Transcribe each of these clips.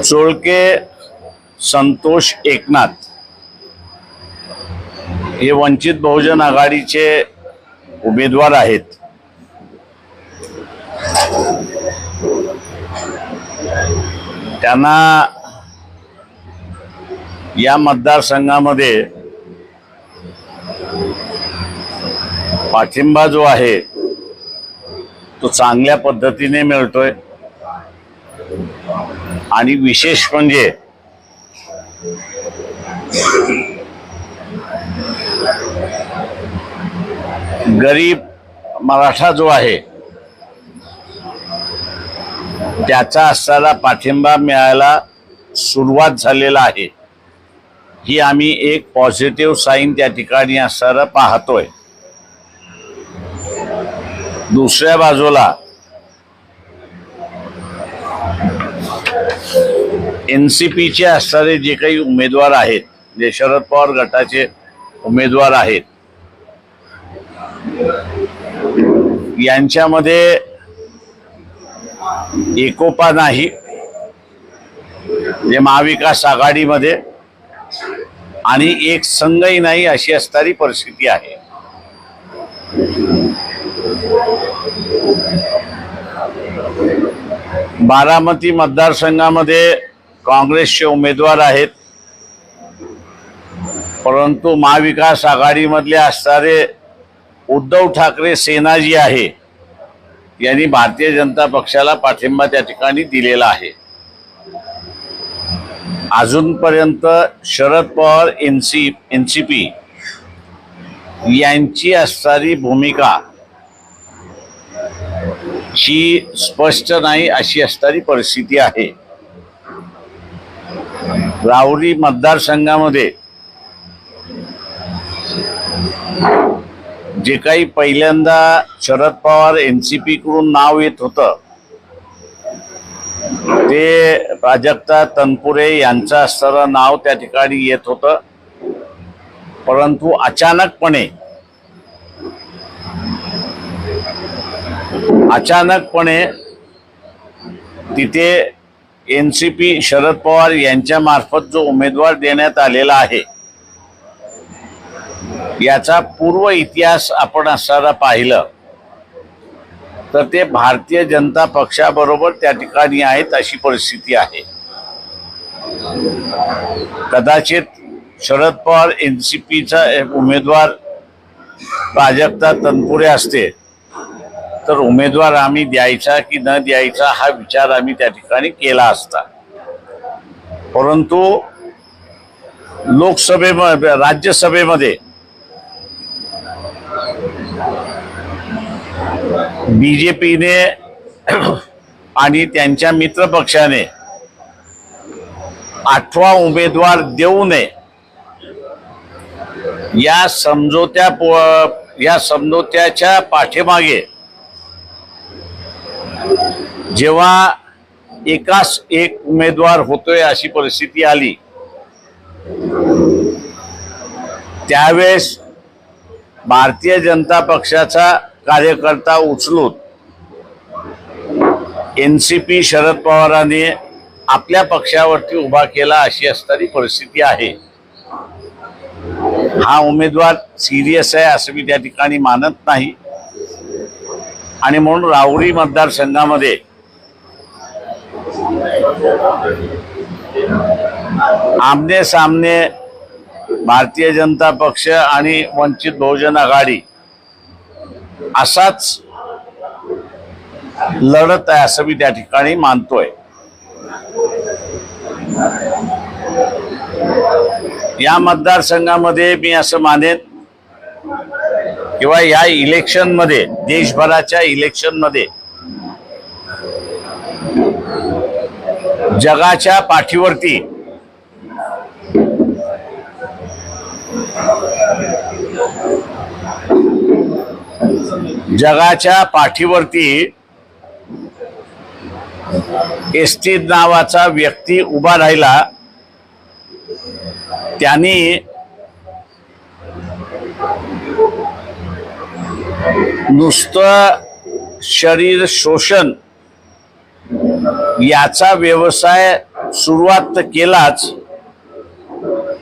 चोळके संतोष एकनाथ हे वंचित बहुजन आघाडीचे उमेदवार आहेत। त्यांना या मतदारसंघामध्ये पाठिंबा जो आहे तो चांगल्या पद्धतीने मिळतोय आणि विशेष म्हणजे गरीब मराठा जो आहे त्याचा असणारा पाठिंबा मिळायला सुरुवात झालेला आहे। ही आम्ही एक पॉझिटिव्ह साईन त्या ठिकाणी असणारा पाहतोय। दुसऱ्या बाजूला एनसीपीचे असणारे जे काही उमेदवार आहेत, जे शरद पवार गटाचे उमेदवार आहेत, यांच्यामध्ये एकोपा नाही, जे महाविकास आघाडीमध्ये आणि एक संघही नाही अशी असणारी परिस्थिती आहे। बारामती मतदारसंघामध्ये काँग्रेसचे उमेदवार आहेत, परंतु महाविकास आघाडीमधले असणारे उद्धव ठाकरे सेना जी आहे यांनी भारतीय जनता पक्षाला पाठिंबा त्या ठिकाणी दिलेला आहे। अजूनपर्यंत शरद पवार एनसीपी यांची असणारी भूमिका ही स्पष्ट नाही अशी असणारी परिस्थिती आहे। राहुरी मतदारसंघामध्ये जे काही पहिल्यांदा शरद पवार एनसीपी कडून नाव येत होतं ते प्राजक्ता तनपुरे यांचं असणारं नाव त्या ठिकाणी येत होतं, परंतु अचानकपणे तिथे एनसीपी शरद पवार यांच्या मार्फत जो उमेदवार देण्यात आलेला आहे याचा पूर्व इतिहास आपण असणारा पाहिलं तर ते भारतीय जनता पक्षाबरोबर त्या ठिकाणी आहेत अशी परिस्थिती आहे। कदाचित शरद पवार एनसीपीचा उमेदवार प्राजक्ता तनपुरे असते तर उमेदवार आम्ही द्यायचा की न द्यायचा हा विचार आम्ही त्या ठिकाणी केला असता, परंतु राज्यसभेमध्ये बीजेपीने आणि त्यांच्या मित्र पक्षाने 8वा उमेदवार देऊ नये या समझोत्याच्या पाठीमागे जेव्हा एकाच एक उमेदवार होतोय अशी परिस्थिती आली त्यावेळेस भारतीय जनता पक्षाचा कार्यकर्ता उचलून एनसीपी शरद पवारांनी आपल्या पक्षावरती उभा केला अशी असणारी परिस्थिती आहे। हा उमेदवार सिरियस आहे असं मी त्या ठिकाणी मानत नाही आणि म्हणून राहुरी मतदारसंघामध्ये आमने सामने भारतीय जनता पक्ष आणि वंचित बहुजन आघाडी असाच लढत आहे असं मी त्या ठिकाणी मानतोय। या मतदारसंघामध्ये मी असं मानेन किंवा या इलेक्शनमध्ये देशभराच्या इलेक्शनमध्ये जगाच्या पाठीवरती एसटी नावाचा व्यक्ती उभा राहिला, त्यांनी नुसतं शरीर शोषण याचा व्यवसाय सुरुवात तर केलाच,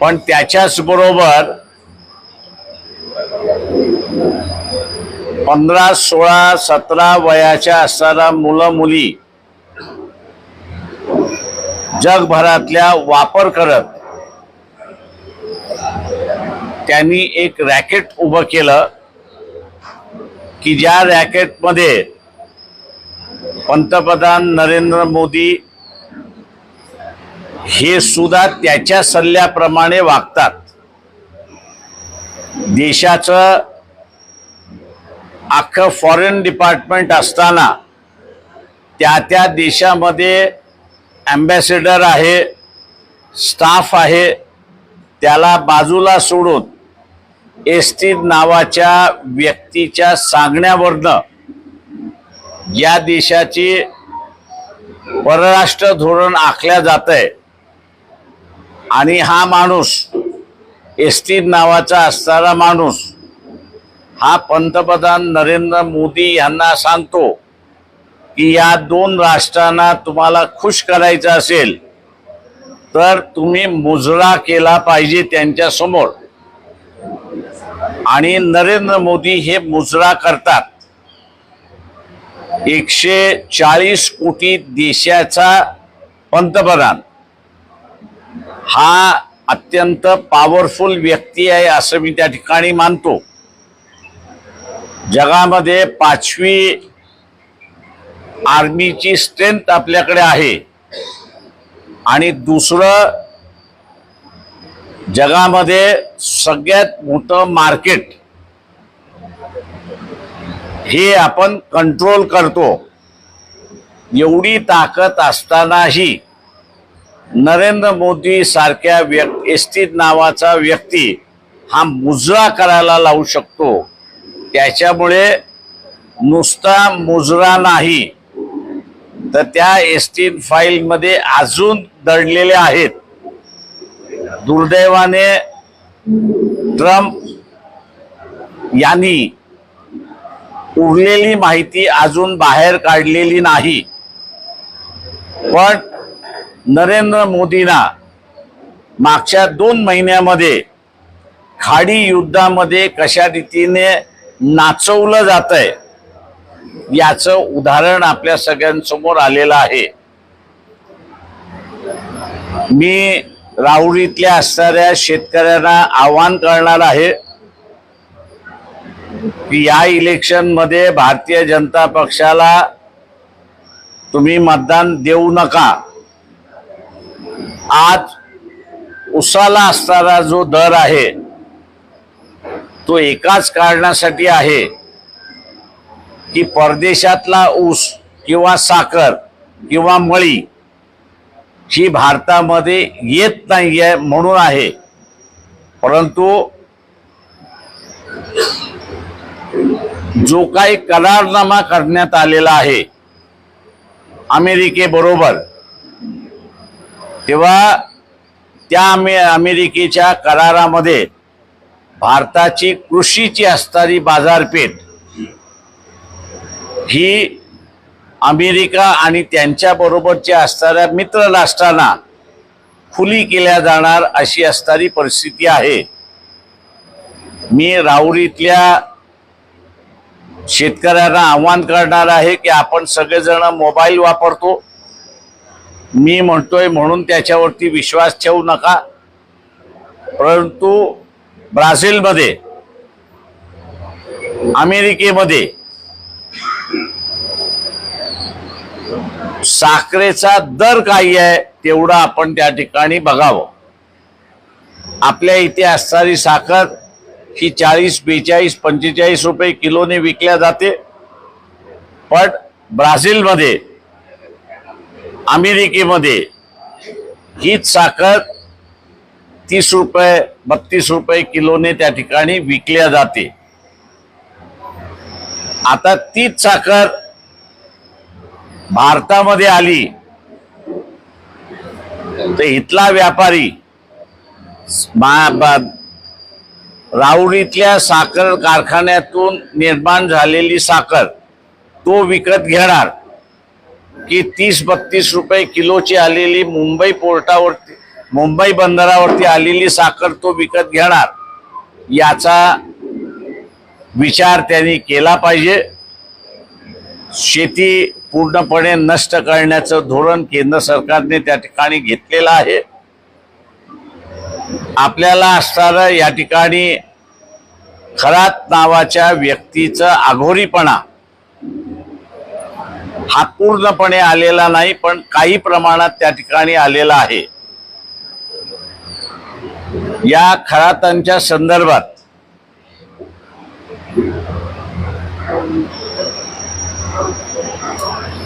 पण त्याच्याच बरोबर 15, 16, 17 वयाच्या असणाऱ्या मुलं मुली जगभरातल्या वापर करत त्यांनी एक रॅकेट उभं केलं की ज्या रॅकेटमध्ये पंतप्रधान नरेंद्र मोदी हे सुद्धा त्याच्या सल्ल्याप्रमाणे वागतात. देशाचं अख्खं फॉरेन डिपार्टमेंट असताना त्या देशामध्ये ॲम्बॅसेडर आहे, स्टाफ आहे, त्याला बाजूला सोडून एस्टीन नावाच्या व्यक्तीच्या सांगण्यावरनं या देशाची परराष्ट्र धोरण आखल्या जात आहे. आणि हा माणूस, एस्टीन नावाचा असणारा माणूस, हा पंतप्रधान नरेंद्र मोदी यांना सांगतो की या 2 राष्ट्रांना तुम्हाला खुश करायचं असेल तर तुम्ही मुजरा केला पाहिजे त्यांच्या समोर. आणि नरेंद्र मोदी हे मुजरा करतात. 140 कोटी देशाचा पंतप्रधान हा अत्यंत पॉवरफुल व्यक्ती आहे असं मी त्या ठिकाणी मानतो. जगामध्ये 5वी आर्मीची स्ट्रेंथ आपल्याकडे आहे. आणि दुसरं, जगामध्ये सगळ्यात मोठं मार्केट हे आपण कंट्रोल करतो. एवढी ताकद असतानाही नरेंद्र मोदी सारख्या एस्टीन नावाचा व्यक्ती हा मुजरा करायला लावू शकतो. त्याच्यामुळे नुसता मुजरा नाही तर त्या एस्टीन फाईलमध्ये अजून दडलेले आहेत. दुर्दैवाने ट्रम्प यांनी उरलेली माहिती अजून बाहेर काढलेली नाही. पण नरेंद्र मोदींना मागच्या 2 महिन्यामध्ये खाडी युद्धामध्ये कशा रीतीने नाचवलं जातंय याचं उदाहरण आपल्या सगळ्यांसमोर आलेलं आहे. मी राहुरीतल्या असणाऱ्या शेतकऱ्यांना आवाहन करणार आहे की या इलेक्शनमध्ये भारतीय जनता पक्षाला तुम्ही मतदान देऊ नका. आज उसाला असणारा जो दर आहे तो एकाच कारणासाठी आहे की परदेशातला ऊस किंवा साखर किंवा मळी ही भारतामध्ये येत नाहीये म्हणून आहे. परंतु जो काही करारनामा करण्यात आलेला आहे अमेरिकेबरोबर, तेव्हा त्या अमेरिकेच्या करारामध्ये भारताची कृषीची असणारी बाजारपेठ ही अमेरिका आणि त्यांच्या बरोबरच्या असणाऱ्या मित्र राष्ट्रांना खुली केल्या जाणार अशी असणारी परिस्थिती आहे. मी राहुरीतल्या शेतकऱ्यांना आवाहन करणार आहे की आपण सगळेजण मोबाईल वापरतो, मी म्हणतोय म्हणून त्याच्यावरती विश्वास ठेवू नका. परंतु ब्राझीलमध्ये, अमेरिकेमध्ये साखरेचा दर काय आहे तेवढा आपण त्या ठिकाणी बघावं. आपल्या इथे असणारी साखर ही 40, 42, 45 रुपये किलोने विकल्या जाते. पण ब्राझीलमध्ये, अमेरिकेमध्ये हीच साखर 30 रुपये, 32 रुपये किलोने त्या ठिकाणी विकल्या जाते. आता तीच साखर भारतामध्ये आली तर इथला व्यापारी राहुरीतल्या साखर कारखान्यातून निर्माण झालेली साखर तो विकत घेणार. की 30-32 रुपये किलोची आलेली मुंबई बंदरावरती आलेली साखर तो विकत घेणार, याचा विचार त्यांनी केला पाहिजे. शेती पूर्णपणे नष्ट करण्याचं धोरण केंद्र सरकारने त्या ठिकाणी घेतलेलं आहे. आपल्याला असणारं या ठिकाणी खरात नावाच्या व्यक्तीचा आघोरीपणा हा पूर्णपणे आलेला नाही, पण काही प्रमाणात त्या ठिकाणी आलेला आहे. या खरातांच्या संदर्भात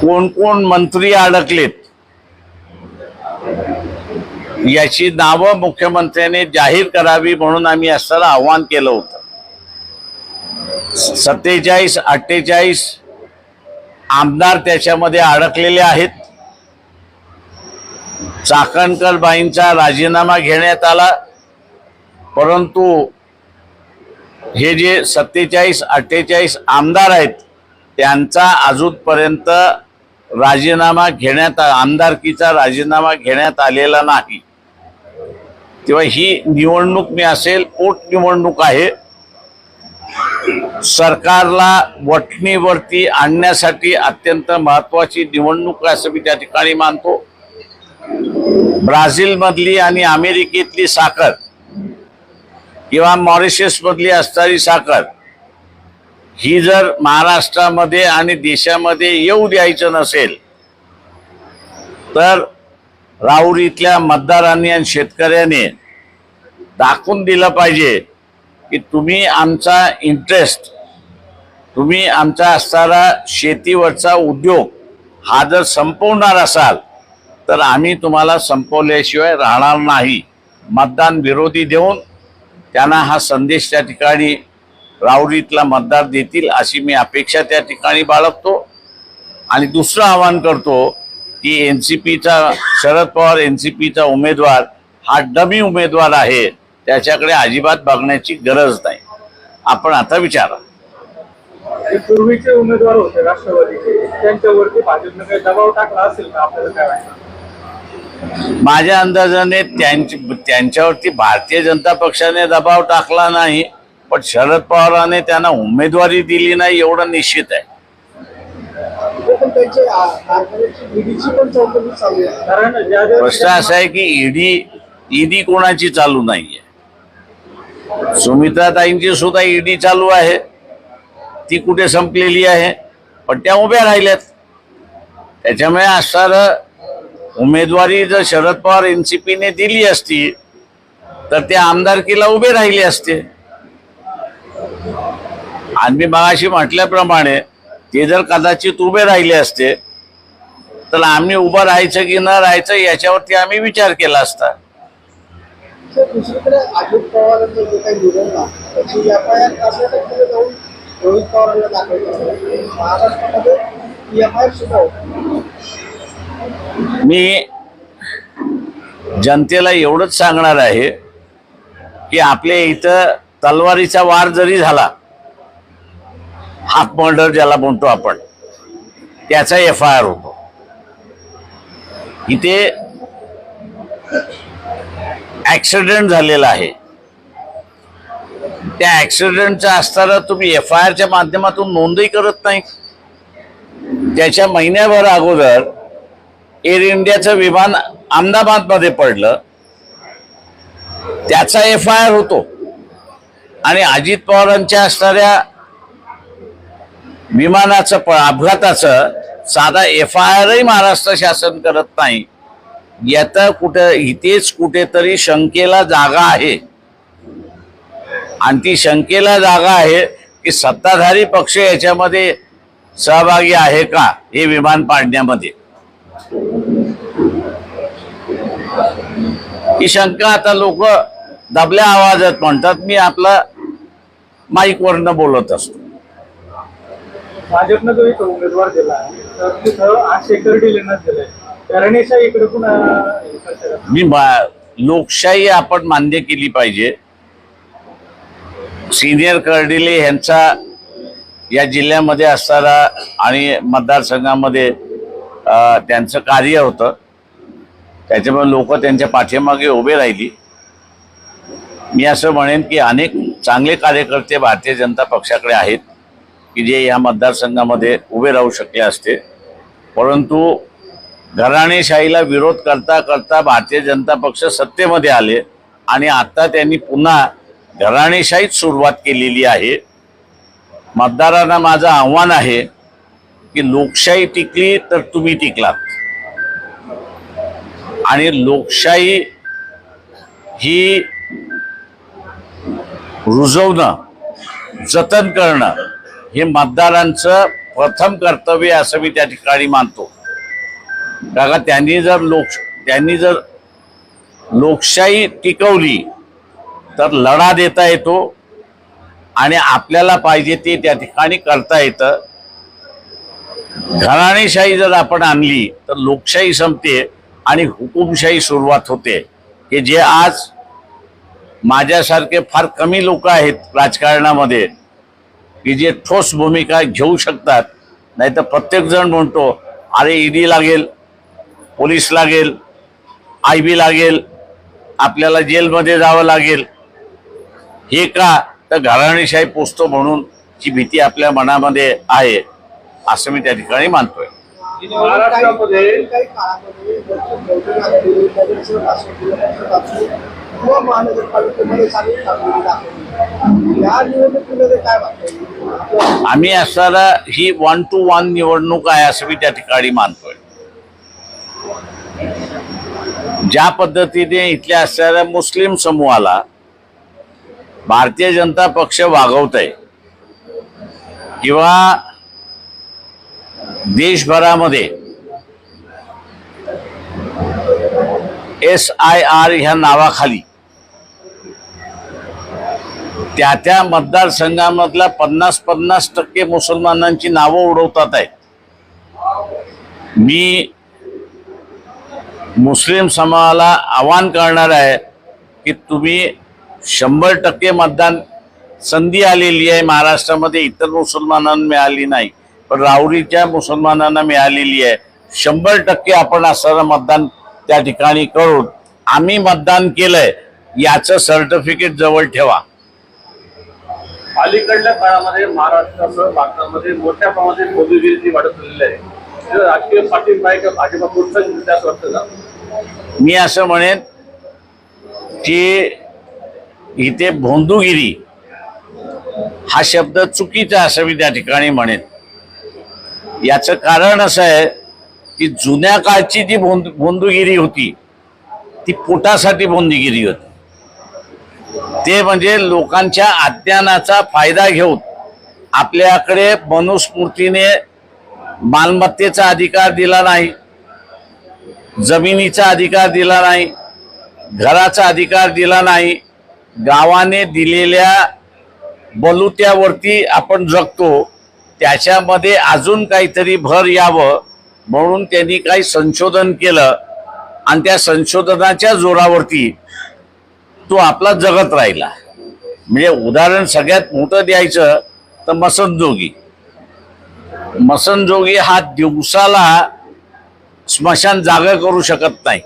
कोण कोण मंत्री अडकलेत याची नावं मुख्यमंत्र्यांनी जाहीर करावी म्हणून आम्ही असताना आव्हान केलं होतं. 47-48 आमदार त्याच्यामध्ये अडकलेले आहेत. चाकणकर बाईंचा राजीनामा घेण्यात आला, परंतु हे जे 47-48 आमदार आहेत त्यांचा अजूनपर्यंत आमदारकीचा राजीनामा घेण्यात आलेला नाही. तेव्हा ही निवडणूक पोटनिवडणूक आहे. सरकारला वठणीवरती आणण्यासाठी अत्यंत महत्वाची निवडणूक असं मी त्या ठिकाणी मानतो. ब्राझील मधली आणि अमेरिकेतली साखर किंवा मॉरिशस मधली असणारी साखर ही जर महाराष्ट्रामध्ये आणि देशामध्ये येऊ द्यायचं नसेल तर राहुरीतल्या मतदारांनी आणि शेतकऱ्यांनी दाखवून दिलं पाहिजे की तुम्ही आमचा इंटरेस्ट, तुम्ही आमचा असणारा शेतीवरचा उद्योग हा जर संपवणार असाल तर आम्ही तुम्हाला संपवल्याशिवाय राहणार नाही. मतदान विरोधी देऊन त्यांना हा संदेश त्या ठिकाणी राहुरीतला मतदार देतील अशी मी अपेक्षा त्या ठिकाणी बाळगतो. आणि दुसरं आवाहन करतो की शरद पवार एनसीपीचा उमेदवार हा डमी उमेदवार आहे, त्याच्याकडे अजिबात बघण्याची गरज नाही. आपण आता विचारा. पूर्वीचे उमेदवार होते राष्ट्रवादीचे, त्यांच्यावरती भाजपने काही दबाव टाकला असेल का, आपल्याला काय वाटतं? माझ्या अंदाजाने त्यांच्यावरती भारतीय जनता पक्षाने दबाव टाकला नाही, पण शरद पवारांनी त्यांना उमेदवारी दिली नाही एवढं निश्चित आहे. प्रश्न असा आहे की ईडी कोणाची चालू नाहीये. सुमित्राताईंची सुद्धा ईडी चालू आहे, ती कुठे संपलेली आहे, पण त्या उभ्या राहिल्यात. त्याच्यामुळे असणारं उमेदवारी जर शरद पवार एनसीपीने दिली असती तर ते आमदारकीला उभे राहिले असते. आणि मी मगाशी म्हटल्याप्रमाणे ते जर कदाचित उभे राहिले असते तर आम्ही उभं राहायचं की न राहायचं याच्यावरती आम्ही विचार केला असता. दुसरीकडे अजित पवारांचं जे काही निवडणं त्याची FIR कर्नाटकमध्ये जाऊन रोहित पवारांना दाखवायचं, महाराष्ट्रामध्ये FIR सुद्धा होती. मी जनतेला एवढंच सांगणार आहे की आपल्या इथं तलवारीचा वार जरी झाला, हाफ मर्डर ज्याला म्हणतो आपण, त्याचा FIR होतो. इथे ऍक्सिडेंट झालेला आहे, त्या ऍक्सिडेंटचा असताना तुम्ही FIRच्या माध्यमातून नोंदही करत नाही. त्याच्या महिन्याभर अगोदर एअर इंडियाचं विमान अहमदाबादमध्ये पडलं, त्याचा FIR होतो. आणि अजित पवारांच्या असणाऱ्या विमानाचं अपघाताचं साधा FIRही महाराष्ट्र शासन करत नाही. यात इथेच कुठेतरी शंकेला जागा आहे. आणि ती शंकेला जागा आहे की सत्ताधारी पक्ष याच्यामध्ये सहभागी आहे का हे विमान पाडण्यामध्ये. ही शंका आता लोक दबल्या आवाजात म्हणतात. मी आपला माईकवरनं बोलत असतो. भाजपनं जो एक उमेदवार दिला तर तिथं 8 एकर डिलेनच दिलंय. घराणेशाहीकडे मी लोकशाही आपण मान्य केली पाहिजे. सिनियर कर्डिले यांचा या जिल्ह्यामध्ये असणारा आणि मतदारसंघामध्ये त्यांचं कार्य होतं, त्याच्यामुळे लोक त्यांच्या पाठीमागे उभे राहिली. मी असं म्हणेन की अनेक चांगले कार्यकर्ते भारतीय जनता पक्षाकडे आहेत की जे या मतदारसंघामध्ये उभे राहू शकले असते, परंतु घराणेशाहीला विरोध करता करता भारतीय जनता पक्ष सत्तेमध्ये आले आणि आता त्यांनी पुन्हा घराणेशाहीत सुरुवात केलेली आहे. मतदारांना माझं आव्हान आहे की लोकशाही टिकली तर तुम्ही टिकलात, आणि लोकशाही ही रुजवणं, जतन करणं हे मतदारांचं प्रथम कर्तव्य असं मी त्या ठिकाणी मानतो. कारण त्यांनी जर लोकशाही टिकवली तर लढा देता येतो आणि आपल्याला पाहिजे ते त्या ठिकाणी करता येतं. घराणेशाही जर आपण आणली तर लोकशाही संपते आणि हुकुमशाही सुरुवात होते, की जे आज माझ्यासारखे फार कमी लोक आहेत राजकारणामध्ये की जे ठोस भूमिका घेऊ शकतात. नाही तर प्रत्येक जण म्हणतो अरे ईडी लागेल, पोलीस लागेल, IB लागेल, आपल्याला जेलमध्ये जावं लागेल. हे का तर घराणेशाही पोचतो म्हणून ची भीती आपल्या मनामध्ये आहे असं मी त्या ठिकाणी मानतोय. महाराष्ट्रामध्ये काही काळामध्ये किंवा महानगरपालिकेमध्ये चांगली कामगिरी दाखवली. या निवडणुकीमध्ये काय वाटतं? आम्ही असताना ही 1 to 1 निवडणूक आहे असं मी त्या ठिकाणी मानतोय. ज्या पद्धतीने इथल्या असणाऱ्या मुस्लिम समूहाला भारतीय जनता पक्ष वागवत आहे किंवा देशभरामध्ये SIR ह्या नावाखाली त्या मतदारसंघामधल्या 50% मुसलमानांची नावं उडवतात आहेत. मी मुस्लिम समाजाला आवाहन करणार आहे की तुम्ही 100% मतदान संधी आलेली आहे महाराष्ट्रामध्ये, इतर मुसलमानांना मिळाली नाही पण राहुरीच्या मुसलमानांना मिळालेली आहे. 100% आपण असणारं मतदान त्या ठिकाणी करून आम्ही मतदान केलंय याचं सर्टिफिकेट जवळ ठेवा. अलीकडल्या काळामध्ये महाराष्ट्रासह भारतामध्ये मोठ्या प्रमाणात मोदीगिरी वाढत चाललेली आहे. राजकीय पाठिंबा आहे का भाजपा प्रोत्साहन असं वाटतं का? मी असं म्हणेन की इथे भोंदूगिरी हा शब्द चुकीचा असं मी त्या ठिकाणी म्हणेन. याचं कारण असं आहे की जुन्या काळची जी भोंदूगिरी होती ती पोटासाठी भोंदूगिरी होती. ते म्हणजे लोकांच्या अज्ञानाचा फायदा घेऊन आपल्याकडे मनुस्मृतीने मालमत्तेचा अधिकार दिला नाही, जमिनीचा अधिकार दिला नाही, घराचा अधिकार दिला नाही. गावाने दिलेल्या बलुत्यावरती आपण जगतो, त्याच्यामध्ये अजून काहीतरी भर यावं म्हणून त्यांनी काही संशोधन केलं आणि त्या संशोधनाच्या जोरावरती तो आपला जगत राहिला. म्हणजे उदाहरण सगळ्यात मोठं द्यायचं तर मसनजोगी. मसनजोगी हा दिवसाला स्मशान जागा करू शकत नाही.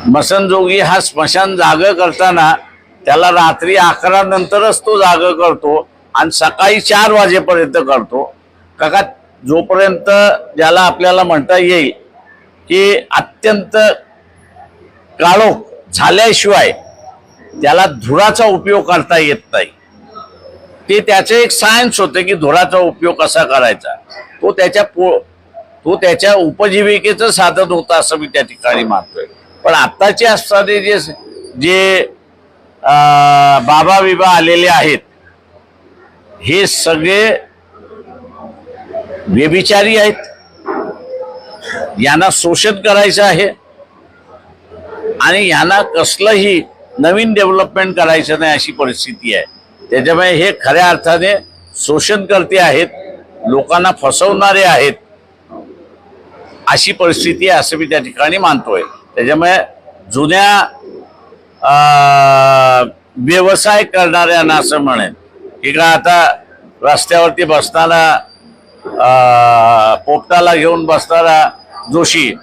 मसनजोगी हा स्मशान जागा करताना त्याला रात्री 11 नंतरच तो जागा करतो आणि सकाळी 4 वाजेपर्यंत करतो. का जोपर्यंत ज्याला आपल्याला म्हणता येईल की अत्यंत काळोख झाल्याशिवाय त्याला धुराचा उपयोग करता येत नाही. ते त्याचं एक सायन्स होतं की धुराचा उपयोग कसा करायचा. तो त्याच्या उपजीविकेचं साधन होतं असं मी त्या ठिकाणी मानतोय. पण आत्ताचे असणारे जे बाबा बिबा आलेले आहेत हे सगळे व्यभिचारी आहेत. यांना शोषण करायचं आहे आणि यांना कसलंही नवीन डेव्हलपमेंट करायचं नाही अशी परिस्थिती आहे. त्याच्यामुळे हे खऱ्या अर्थाने शोषणकर्ते आहेत, लोकांना फसवणारे आहेत अशी परिस्थिती आहे असं मी त्या ठिकाणी मानतोय. त्याच्यामुळे जुन्या व्यवसाय करणाऱ्यांना असं म्हणेन की का आता रस्त्यावरती बसताना पोपटाला घेऊन बसणारा जोशी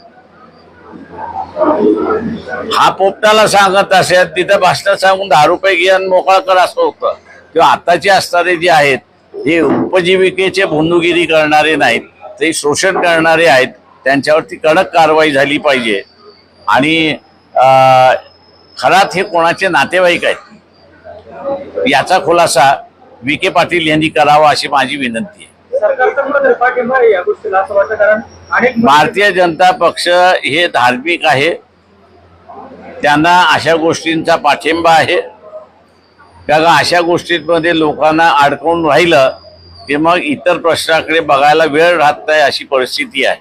हा पोपटाला सांगत असेल तिथं भाषण सांगून 10 रुपये घे आणि मोकळा कर असं होतं. किंवा आताचे असणारे जे आहेत हे उपजीविकेचे भोंदूगिरी करणारे नाहीत, ते शोषण करणारे आहेत. त्यांच्यावरती कडक कारवाई झाली पाहिजे. आणि खरात हे कोणाचे नातेवाईक आहेत याचा खुलासा विखे पाटील यांनी करावा अशी माझी विनंती आहे. सरकारचा कुठेतरी पाठिंबा आहे या गोष्टीला असं वाटतं, कारण अनेक भारतीय जनता पक्ष हे धार्मिक आहे, त्यांना अशा गोष्टींचा पाठिंबा आहे. कारण अशा गोष्टींमध्ये लोकांना अडकवून राहिलं की मग इतर प्रश्नाकडे बघायला वेळ राहत नाही अशी परिस्थिती आहे.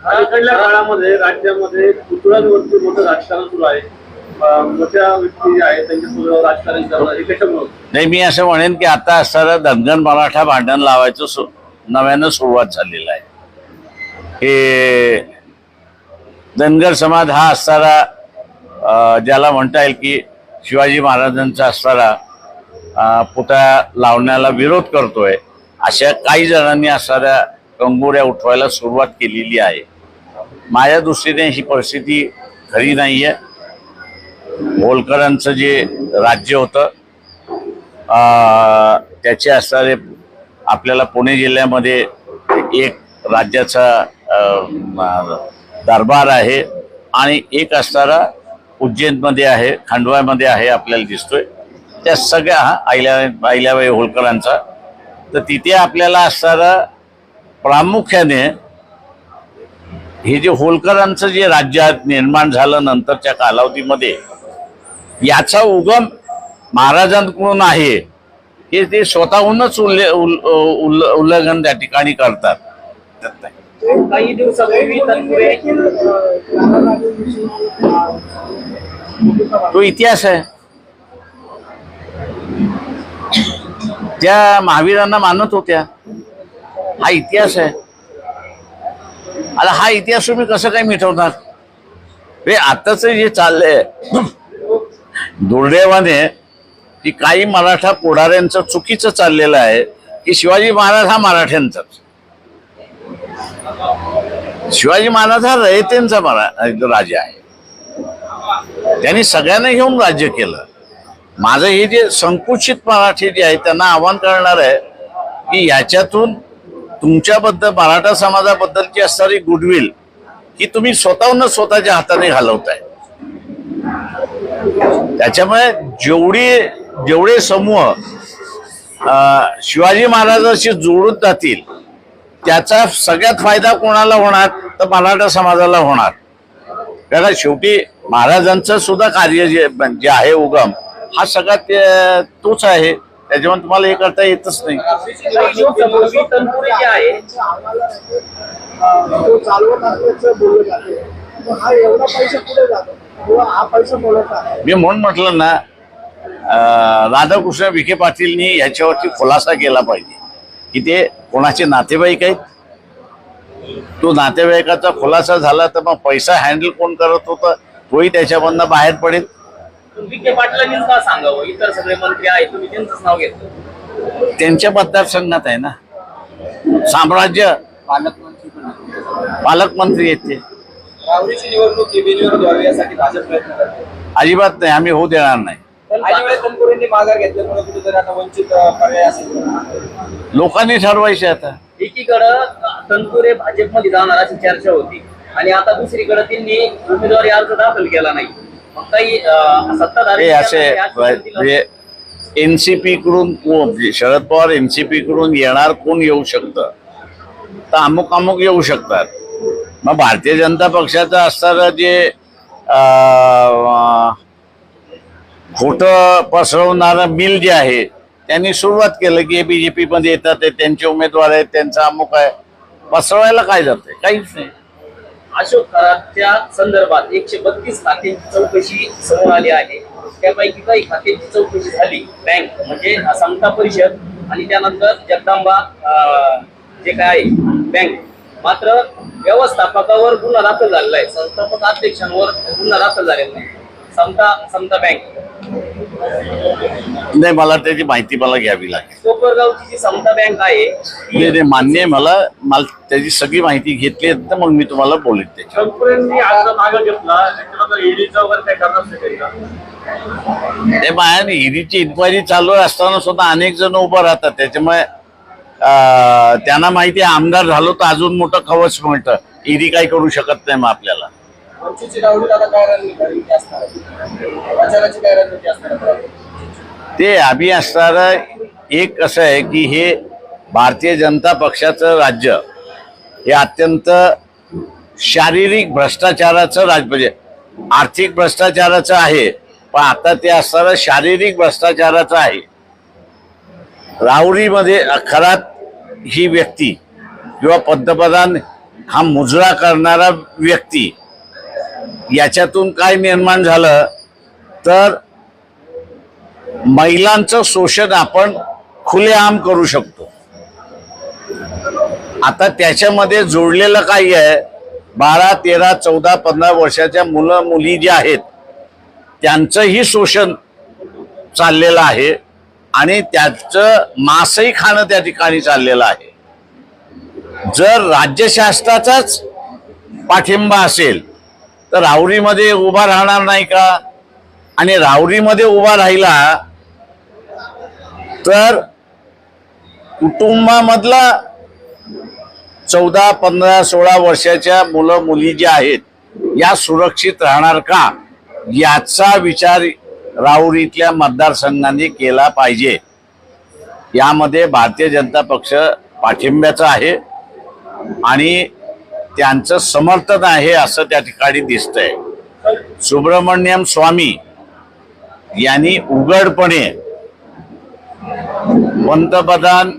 अलीकडल्या काळामध्ये राज्यामध्ये पुतळ्यांवरती मोठं राजकारण सुरू आहे. मोठ्या व्यक्ती जे आहेत त्यांच्यासोबत राजकारण करणं हे कशामुळे? नाही, मी असं म्हणेन की आता असणारं धनगर मराठा भांडण लावायचं नव्यानं सुरुवात झालेलं आहे. हे धनगर समाज हा असणारा ज्याला म्हणता येईल की शिवाजी महाराजांचा असणारा पुतळा लावण्याला विरोध करतोय, अशा काही जणांनी असणाऱ्या कंगोऱ्या उठवायला सुरुवात केलेली आहे. माझ्या दृष्टीने ही परिस्थिती खरी नाही आहे. होळकरांचं जे राज्य होतं त्याचे असणारे आपल्याला पुणे जिल्ह्यामध्ये एक राज्याचा दरबार आहे आणि एक असणारा उज्जैनमध्ये आहे, खंडवामध्ये आहे आपल्याला दिसतोय. त्या सगळ्या अहिल्याबाई होळकरांचा, तर तिथे आपल्याला असणारा प्रामुख्याने हे जे होळकरांचं जे राज्यात निर्माण झालं नंतरच्या कालावधीमध्ये याचा उगम महाराजांकडून आहे हे ते स्वतःहूनच उल्लंघन त्या ठिकाणी करतात. काही दिवसापूर्वी तनपुरे तो इतिहास आहे. त्या महावीरांना मानत होत्या, हा इतिहास आहे. आता हा इतिहास तुम्ही कसं काय मिटवणार? हे आताच जे चाललंय दुर्दैवाने की काही मराठा पुढाऱ्यांचं चुकीचं चाललेलं आहे की शिवाजी महाराज हा मराठ्यांचाच, शिवाजी महाराज हा रयतेंचा राजा आहे. त्यांनी सगळ्यांना घेऊन राज्य केलं. माझं हे जे संकुचित मराठी जे आहे त्यांना आव्हान करणार आहे की याच्यातून तुमच्याबद्दल मराठा समाजाबद्दलची असणारी गुडविल ही तुम्ही स्वतःच्या हाताने घालवताय. त्याच्यामुळे जेवढे समूह शिवाजी महाराजांशी जोडून जातील त्याचा सगळ्यात फायदा कोणाला होणार? तर मराठा समाजाला होणार. कारण शेवटी महाराजांचं सुद्धा कार्य जे आहे उगम हा सगळ्यात तोच आहे. त्याच्यामुळे तुम्हाला हे करता येतच नाही. तनपुरे जे आहे तो चालवत असल्याचं बोललं जाते. हा एवढा पैसा कुठे जातो किंवा हा पैसा बोलत आहे? मी म्हणून म्हटलं ना, राधाकृष्ण विखे पाटीलनी याच्यावरती खुलासा केला पाहिजे की ते कोणाचे नातेवाईक आहेत. तो नातेवाईकाचा खुलासा झाला तर मग पैसा हँडल कोण करत होतं तोही त्याच्यामधनं बाहेर पडेल. विखे पाटलांनीच का सांगावं? इतर सगळे मंत्री आहेत, तुम्ही त्यांचंच नाव घेतलं. त्यांच्या मतदारसंघात आहे ना साम्राज्य, पालकमंत्री आहेत ते. राहुरीची निवडणूक बिनविरोध व्हावी यासाठी भाजप प्रयत्न करते. अजिबात नाही, आम्ही होऊ देणार नाही. तनपुरेंनी माघार घेतल्यामुळे कुठेतरी आता वंचित पर्याय असेल. लोकांनी ठरवायचे आता. एकीकडं तनपुरे भाजपमध्ये जाणार अशी चर्चा होती आणि आता दुसरीकडे त्यांनी उमेदवारी अर्ज दाखल केला नाही. मग काही सत्ताधारी हे असे एनसीपी कडून शरद पवार एनसीपी कडून येणार कोण येऊ शकतं? तर अमुक येऊ शकतात. मग भारतीय जनता पक्षाचं असणारं जे खोटं पसरवणारं मिल जे आहे त्यांनी सुरुवात केलं की बीजेपी मध्ये येतात, त्यांचे उमेदवार आहेत, त्यांचा अमुक आहे. पसरवायला काय जातंय? काहीच नाही. अशोक खरातच्या संदर्भात 132 खात्यांची चौकशी समोर आली आहे. त्यापैकी काही खात्यांची चौकशी झाली. बँक म्हणजे समता परिषद आणि त्यानंतर जगदंबा जे काय आहे बँक. मात्र व्यवस्थापकावर गुन्हा दाखल झालेला आहे, संस्थापक अध्यक्षांवर गुन्हा दाखल झालेला नाही. समता बँक नाही, मला त्याची माहिती घ्यावी लागेल. कोपरगावची जी समता बँक आहे नाही नाही, मान्य आहे मला त्याची सगळी माहिती घेतली तर मग मी तुम्हाला बोलेन त्याच्या. कंपन्यांनी अर्ज मागे घेतला त्याच्यानंतर ईडीचा वगैरे काय करणार नाही का? ते माझ्या ईडीची इन्क्वायरी चालू असताना सुद्धा अनेक जण उभं राहतात. त्याच्यामुळे त्यांना माहिती आहे आमदार झालो तर अजून मोठं कवच मिळतं. ईडी काही करू शकत नाही मग आपल्याला. वंचितची डावलूट आता काय रणनीती असणार आहे? प्रचाराची काय रणनीती असणार आहे? ते आम्ही असणारं एक कसं आहे की हे भारतीय जनता पक्षाचं राज्य हे अत्यंत शारीरिक भ्रष्टाचाराचं राज्य, म्हणजे आर्थिक भ्रष्टाचाराचं आहे, पण आता ते असणारं शारीरिक भ्रष्टाचाराचं आहे. राहुरीमध्ये खरात ही व्यक्ती किंवा पंतप्रधान हा मुजरा करणारा व्यक्ती याच्यातून काय निर्माण झालं तर महिलांचं शोषण आपण खुलेआम करू शकतो. आता त्याच्यामध्ये जोडलेलं काही आहे, 12, 13, 14, 15 वर्षाच्या मुलं मुली जे आहेत त्यांचंही शोषण चाललेलं आहे आणि त्याचं मांसही खाणं त्या ठिकाणी चाललेलं आहे. जर राज्यशास्त्राचाच पाठिंबा असेल तर राहुरीमध्ये उभा राहणार नाही का? आणि राहुरीमध्ये उभा राहिला तर कुटुंबामधला 14, 15, 16 वर्षाच्या मुलं मुली जे आहेत या सुरक्षित राहणार का याचा विचार राहुरीतल्या मतदारसंघांनी केला पाहिजे. यामध्ये भारतीय जनता पक्ष पाठिंब्याचा आहे आणि त्यांचं समर्थन आहे असं त्या ठिकाणी दिसतंय. सुब्रमण्यम स्वामी यांनी उघडपणे पंतप्रधान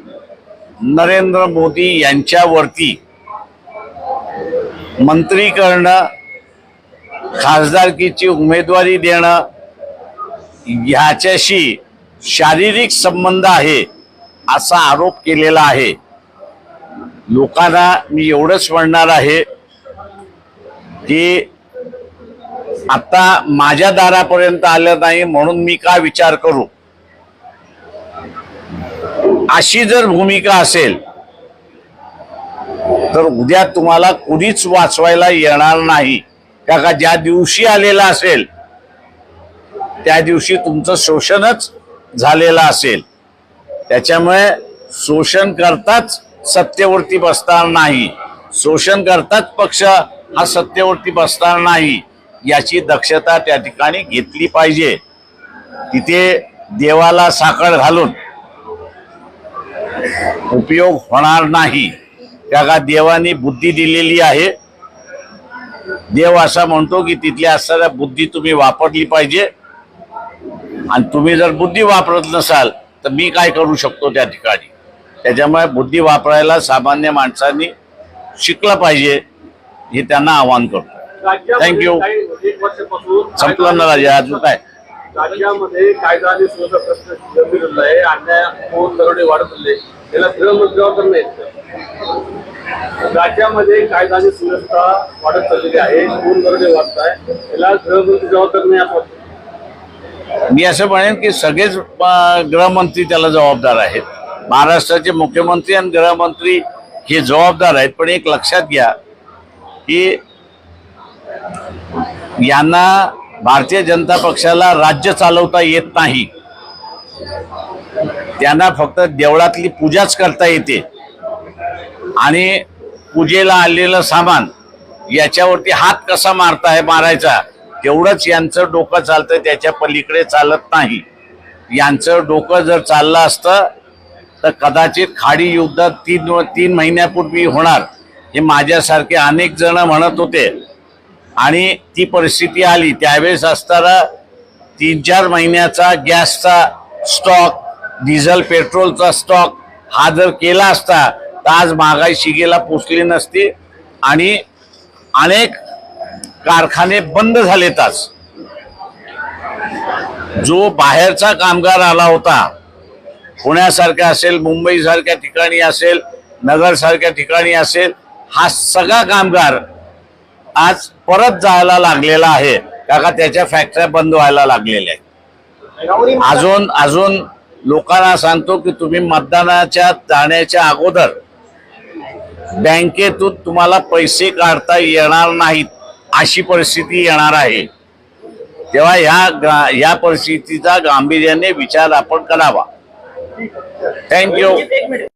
नरेंद्र मोदी यांच्यावरती मंत्री करणं, खासदारकीची उमेदवारी देणं ह्याच्याशी शारीरिक संबंध आहे असा आरोप केलेला आहे. लोकांना मी एवढंच म्हणणार आहे की आता माझ्या दारापर्यंत आलं नाही म्हणून मी का विचार करू. अशी जर भूमिका असेल तर उद्या तुम्हाला कुणीच वाचवायला येणार नाही. का ज्या दिवशी आलेला असेल त्या दिवशी तुमचं शोषणच झालेलं असेल. त्याच्यामुळे शोषण करताच सत्तेवरती बसणार नाही, शोषण करताच पक्ष हा सत्तेवरती बसणार नाही याची दक्षता त्या ठिकाणी घेतली पाहिजे. तिथे देवाला साखर घालून उपयोग होणार नाही. त्या देवाने बुद्धी दिलेली आहे. देव असा म्हणतो की तिथल्या असणाऱ्या बुद्धी तुम्ही वापरली पाहिजे आणि तुम्ही जर बुद्धी वापरत नसाल तर मी काय करू शकतो त्या ठिकाणी. त्याच्यामुळे बुद्धी वापरायला सामान्य माणसांनी शिकलं पाहिजे हे त्यांना आवाहन करतो. थँक्यू. एक वर्षापासून संपलं ना राजा, अजून काय? राज्यामध्ये कायदा आणि सुव्यवस्था प्रश्न गंभीर होत आहे. अन्याय फोन दरोडे वाढत चालले, त्याला गृहमंत्री जबाबदार नाहीत. राज्यामध्ये कायदा आणि सुव्यवस्था वाढत चाललेली आहे, फोन दरोडे वाढत आहे, त्याला गृहमंत्री जबाबदार नाही असं वाटतं. मी असं म्हणेन की सगळेच गृहमंत्री त्याला जबाबदार आहेत. महाराष्ट्राचे मुख्यमंत्री आणि गृहमंत्री हे जबाबदार आहेत. पण एक लक्षात घ्या की यांना भारतीय जनता पक्षाला राज्य चालवता येत नाही. त्यांना फक्त देवळातली पूजाच करता येते आणि पूजेला आलेलं सामान याच्यावरती हात कसा मारायचा तेवढंच यांचं डोकं चालतंय, त्याच्या पलीकडे चालत नाही. यांचं डोकं जर चाललं असतं तर कदाचित खाडी युद्ध 3 महिन्यापूर्वी होणार हे माझ्यासारखे अनेक जण म्हणत होते आणि ती परिस्थिती आली. त्यावेळेस असताना 3-4 महिन्याचा गॅसचा स्टॉक, डिझेल पेट्रोलचा स्टॉक हा जर केला असता तर आज महागाई शिगेला पोचली नसती आणि अनेक कारखाने बंद झालेत. आज जो बाहेरचा कामगार आला होता, पुण्यासारख्या असेल, मुंबईसारख्या ठिकाणी असेल, नगरसारख्या ठिकाणी असेल, हा सगळा कामगार आज परत जायला लागलेला आहे. का त्याच्या फॅक्टऱ्या बंद व्हायला लागलेल्या आहेत. अजून लोकांना सांगतो की तुम्ही मतदानाच्या जाण्याच्या अगोदर बँकेतून तुम्हाला पैसे काढता येणार नाहीत अशी परिस्थिती येणार आहे. तेव्हा या परिस्थितीचा गांभीर्याने विचार आपण करावा. थँक्यू. एक मिनिट